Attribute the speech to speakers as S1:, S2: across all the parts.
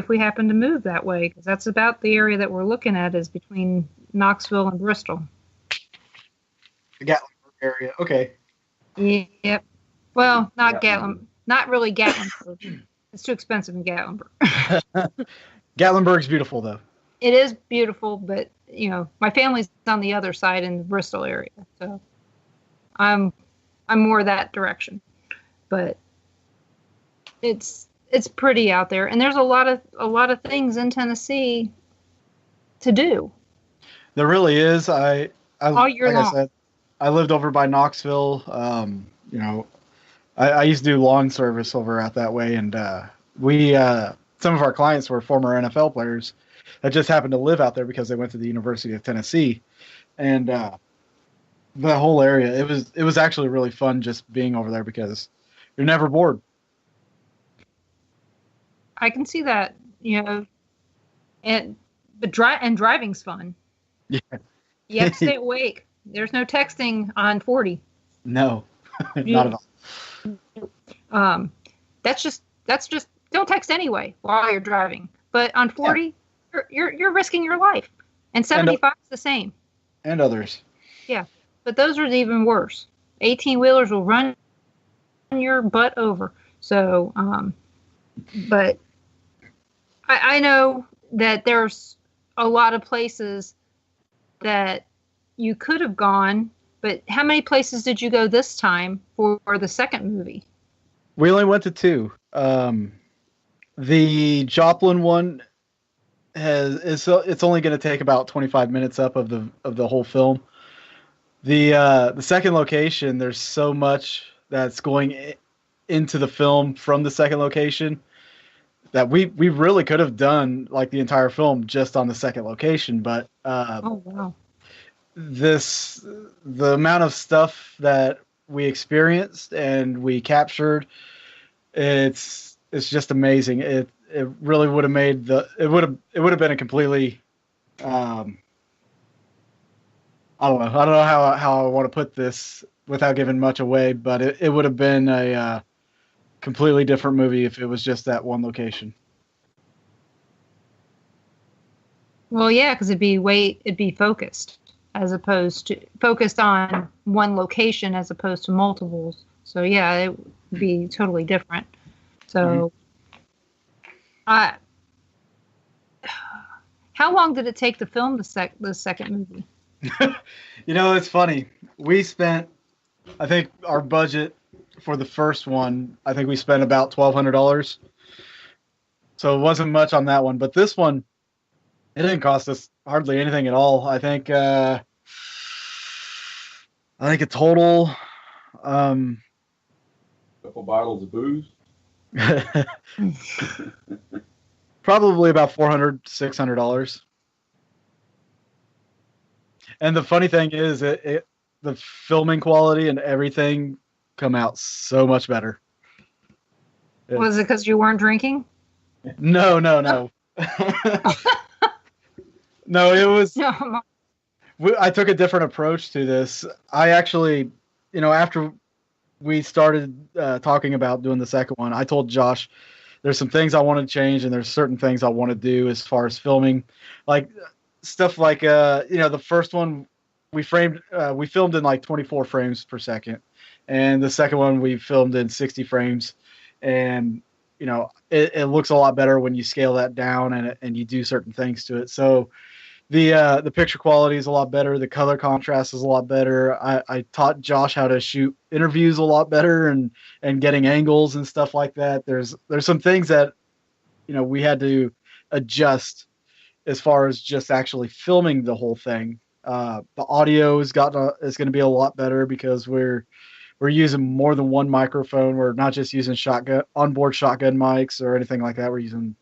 S1: if we happen to move that way, because that's about the area that we're looking at is between Knoxville and Bristol.
S2: The Gatlinburg area. Okay.
S1: Yep. Well, not Gatlin, not really Gatlinburg. It's too expensive in Gatlinburg.
S2: Gatlinburg's beautiful, though.
S1: It is beautiful, but my family's on the other side in the Bristol area, so I'm more that direction. But it's pretty out there, and there's a lot of things in Tennessee to do.
S2: There really is.
S1: All year long.
S2: I said, I lived over by Knoxville. I used to do lawn service over out that way, and some of our clients were former NFL players that just happened to live out there because they went to the University of Tennessee, and the whole area. It was actually really fun just being over there because you're never bored.
S1: I can see that, but driving's fun.
S2: Yeah.
S1: You have to stay awake. There's no texting on 40.
S2: No, not at
S1: all. That's just don't text anyway while you're driving. But on 40, you're risking your life, and 75 is the same.
S2: And others.
S1: Yeah, but those are even worse. 18-wheelers will run your butt over. So, but I know that there's a lot of places that you could have gone, but how many places did you go this time for the second movie?
S2: We only went to 2. The Joplin one it's only going to take about 25 minutes up of the whole film. The second location, there's so much that's going into the film from the second location that we really could have done like the entire film just on the second location, but
S1: oh wow.
S2: The amount of stuff that we experienced and we captured, it's just amazing. It really would have made it would have been a completely I don't know how I want to put this without giving much away, but it would have been a completely different movie if it was just that one location.
S1: Well, yeah, because it'd be focused focused on one location as opposed to multiples. So yeah, it would be totally different. So, how long did it take to film the second movie?
S2: It's funny. We spent, I think, our budget for the first one. I think we spent about $1,200. So it wasn't much on that one, but this one, it didn't cost us hardly anything at all. I think a total.
S3: Couple bottles of booze.
S2: Probably about $400-$600. And the funny thing is, the filming quality and everything come out so much better.
S1: Was it because you weren't drinking?
S2: No. No, it was.
S1: No.
S2: I took a different approach to this. I actually, after we started talking about doing the second one, I told Josh there's some things I want to change and there's certain things I want to do as far as filming, like stuff like the first one we filmed in like 24 frames per second, and the second one we filmed in 60 frames, and it looks a lot better when you scale that down and you do certain things to it. So the picture quality is a lot better. The color contrast is a lot better. I taught Josh how to shoot interviews a lot better and getting angles and stuff like that. There's some things that, we had to adjust as far as just actually filming the whole thing. The audio is going to be a lot better because we're using more than one microphone. We're not just using onboard shotgun mics or anything like that. We're using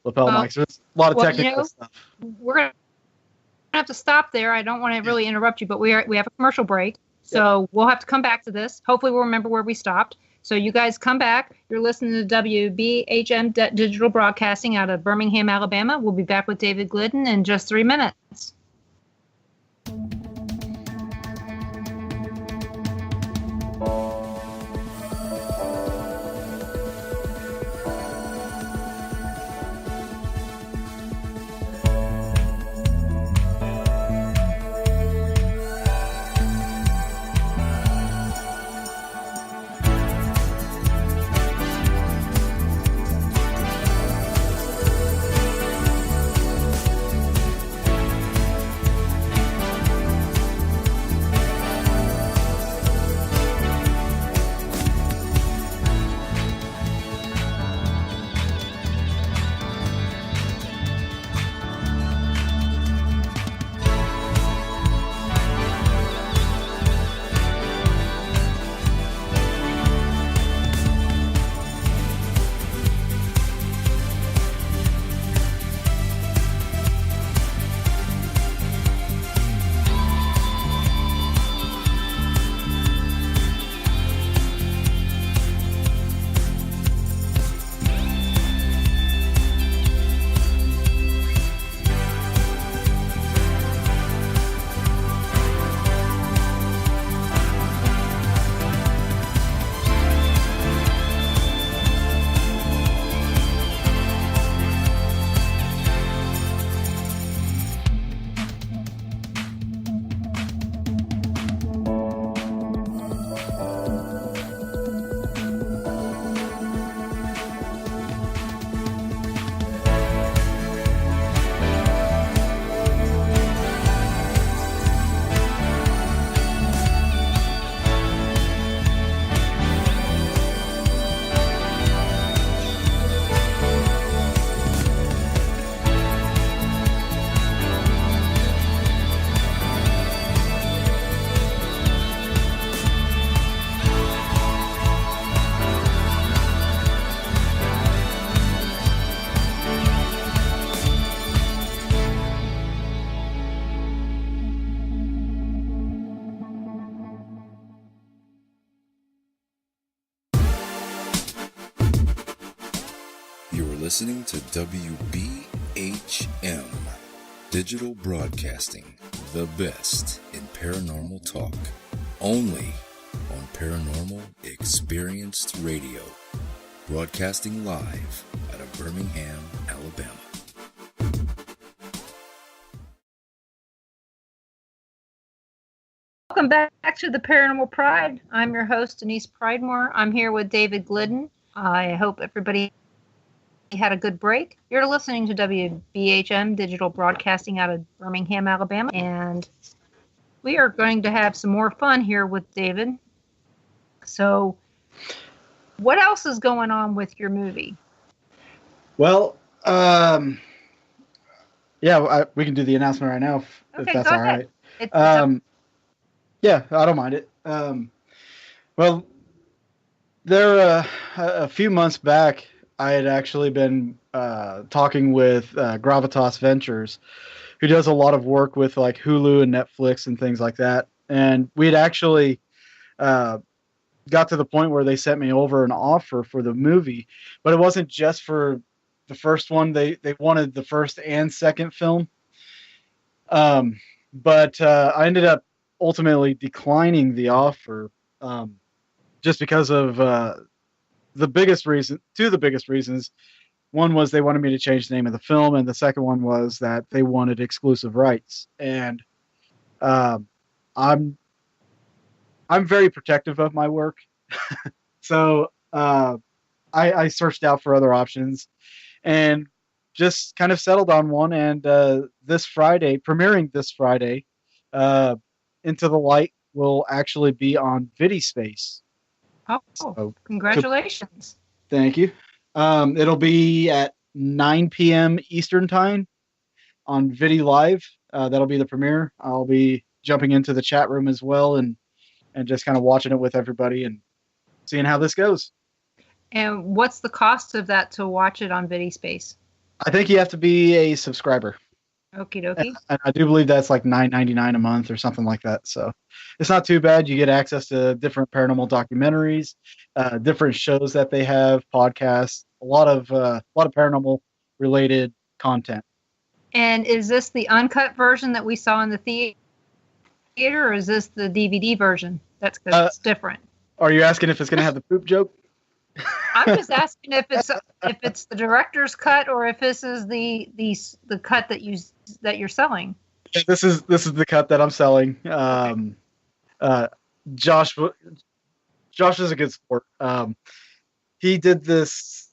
S2: lapel mics. There's a lot of technical stuff.
S1: We're going to have to stop there. I don't want to really interrupt you, but we have a commercial break. So we'll have to come back to this. Hopefully we'll remember where we stopped. So you guys come back. You're listening to WBHM Digital Broadcasting out of Birmingham, Alabama. We'll be back with David Glidden in just 3 minutes.
S4: listening to WBHM Digital Broadcasting, the best in paranormal talk, only on Paranormal Experienced Radio, broadcasting live out of Birmingham, Alabama.
S1: Welcome back to the Paranormal Pride. I'm your host, Denise Pridemore. I'm here with David Glidden. I hope everybody had a good break. You're listening to WBHM Digital Broadcasting out of Birmingham, Alabama, and we are going to have some more fun here with David. So, what else is going on with your movie?
S2: Well, we can do the announcement right now if that's all right. Yeah, I don't mind it. Well, there a few months back, I had actually been talking with Gravitas Ventures, who does a lot of work with like Hulu and Netflix and things like that. And we had actually got to the point where they sent me over an offer for the movie, but it wasn't just for the first one. They wanted the first and second film. But I ended up ultimately declining the offer just because of the biggest reasons. One was they wanted me to change the name of the film, and the second one was that they wanted exclusive rights. And I'm very protective of my work, so I searched out for other options and just kind of settled on one. And premiering this Friday, Into the Light will actually be on VidiSpace.
S1: Oh, so, congratulations.
S2: Thank you. It'll be at 9 p.m. Eastern Time on Vidi Live. That'll be the premiere. I'll be jumping into the chat room as well and just kind of watching it with everybody and seeing how this goes.
S1: And what's the cost of that to watch it on VidiSpace?
S2: I think you have to be a subscriber.
S1: Okie dokie.
S2: And I do believe that's like $9.99 a month or something like that. So it's not too bad. You get access to different paranormal documentaries, different shows that they have, podcasts, a lot of paranormal related content.
S1: And is this the uncut version that we saw in the theater, or is this the DVD version? That's different.
S2: Are you asking if it's going to have the poop joke?
S1: I'm just asking if it's the director's cut or if this is the cut that you're selling.
S2: This is the cut that I'm selling. Josh is a good sport. He did this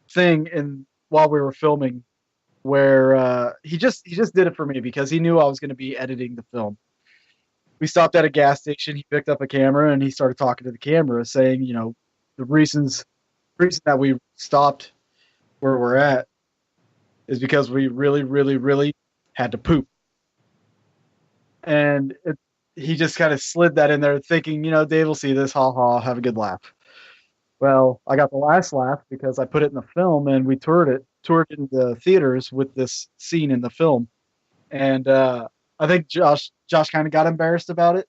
S2: thing while we were filming where he just did it for me because he knew I was going to be editing the film. We stopped at a gas station. He picked up a camera and he started talking to the camera, saying, the reason that we stopped where we're at is because we really, really, really had to poop. And he just kind of slid that in there, thinking, Dave will see this, ha ha, have a good laugh. Well, I got the last laugh because I put it in the film and we toured in the theaters with this scene in the film, and I think Josh kind of got embarrassed about it.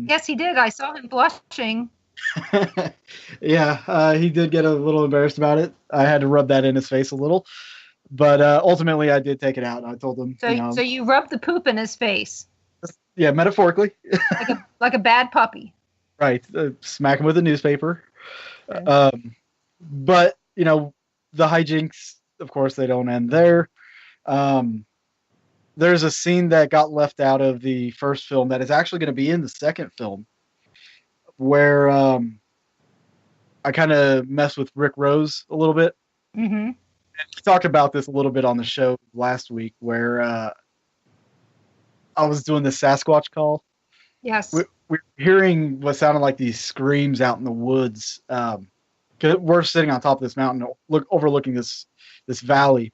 S1: Yes, he did. I saw him blushing.
S2: Yeah, he did get a little embarrassed about it. I had to rub that in his face a little. But ultimately, I did take it out. And I told him.
S1: So you rubbed the poop in his face.
S2: Yeah, metaphorically.
S1: like a bad puppy.
S2: Right. Smack him with a newspaper.
S1: Okay.
S2: But, the hijinks, of course, they don't end there. There's a scene that got left out of the first film that is actually going to be in the second film, where I kind of messed with Rick Rose a little bit.
S1: Mm-hmm.
S2: We talked about this a little bit on the show last week, where I was doing the Sasquatch call.
S1: Yes.
S2: We're hearing what sounded like these screams out in the woods. 'Cause we're sitting on top of this mountain, overlooking this valley,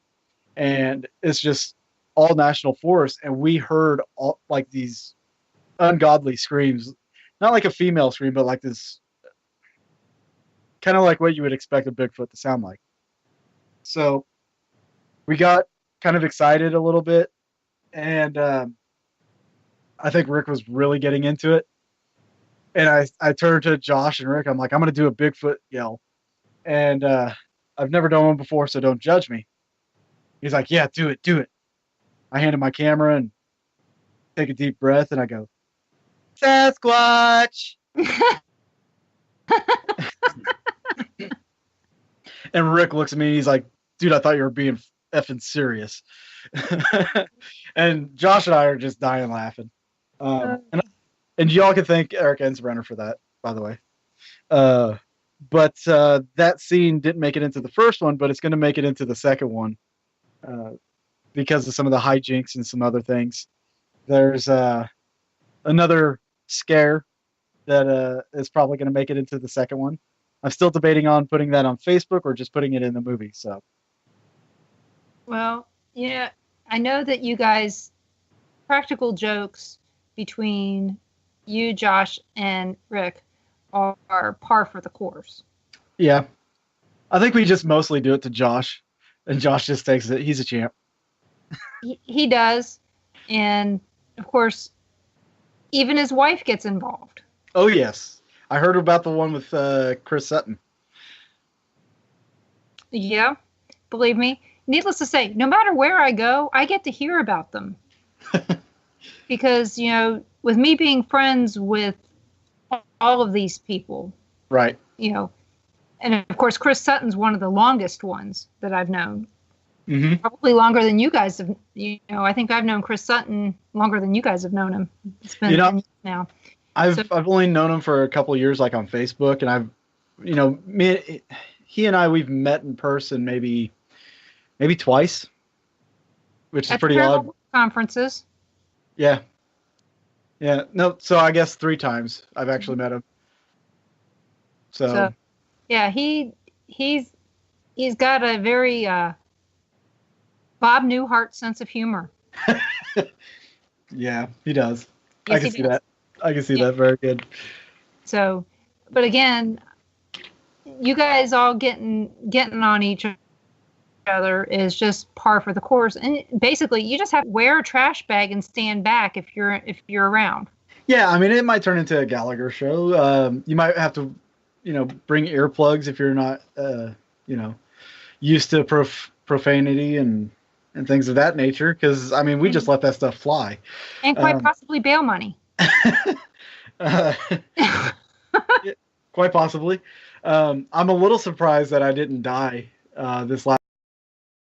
S2: and it's just all national forest, and we heard all like these ungodly screams, not like a female scream, but like this, kind of like what you would expect a Bigfoot to sound like. So we got kind of excited a little bit, and I think Rick was really getting into it. And I turned to Josh and Rick. I'm like, I'm going to do a Bigfoot yell. And I've never done one before, so don't judge me. He's like, yeah, do it. I hand him my camera and take a deep breath, and I go, Sasquatch. And Rick looks at me, he's like, dude, I thought you were being effing serious. And Josh and I are just dying laughing. And y'all can thank Eric Ensbrenner for that, by the way. But that scene didn't make it into the first one, but it's going to make it into the second one because of some of the hijinks and some other things. There's another scare that is probably going to make it into the second one. I'm still debating on putting that on Facebook or just putting it in the movie. So,
S1: Well, yeah, I know that you guys, practical jokes between you, Josh, and Rick are par for the course.
S2: yeah, I think we just mostly do it to Josh, and Josh just takes it. He's a champ.
S1: He does. And, of course, even his wife gets involved.
S2: Oh, yes. I heard about the one with Chris Sutton.
S1: Yeah, believe me. Needless to say, no matter where I go, I get to hear about them. Because, with me being friends with all of these people,
S2: Right.
S1: And of course, Chris Sutton's one of the longest ones that I've known.
S2: Mm-hmm.
S1: Probably longer than you guys have. I think I've known Chris Sutton longer than you guys have known him. It's been 10 years now.
S2: I've only known him for a couple of years, like on Facebook, and I've, he and I, we've met in person maybe twice, which is pretty odd.
S1: Conferences.
S2: Yeah. No, so I guess 3 times I've actually met him. So
S1: yeah, he's got a very Bob Newhart sense of humor.
S2: Yeah, he does.
S1: Yes,
S2: I can see that. I can see that very good.
S1: So, but again, you guys all getting on each other is just par for the course. And basically, you just have to wear a trash bag and stand back if you're around.
S2: Yeah, I mean, it might turn into a Gallagher show. You might have to, bring earplugs if you're not, used to profanity and things of that nature. Because I mean, we just let that stuff fly.
S1: And quite possibly bail money.
S2: Quite possibly. I'm a little surprised that I didn't die this last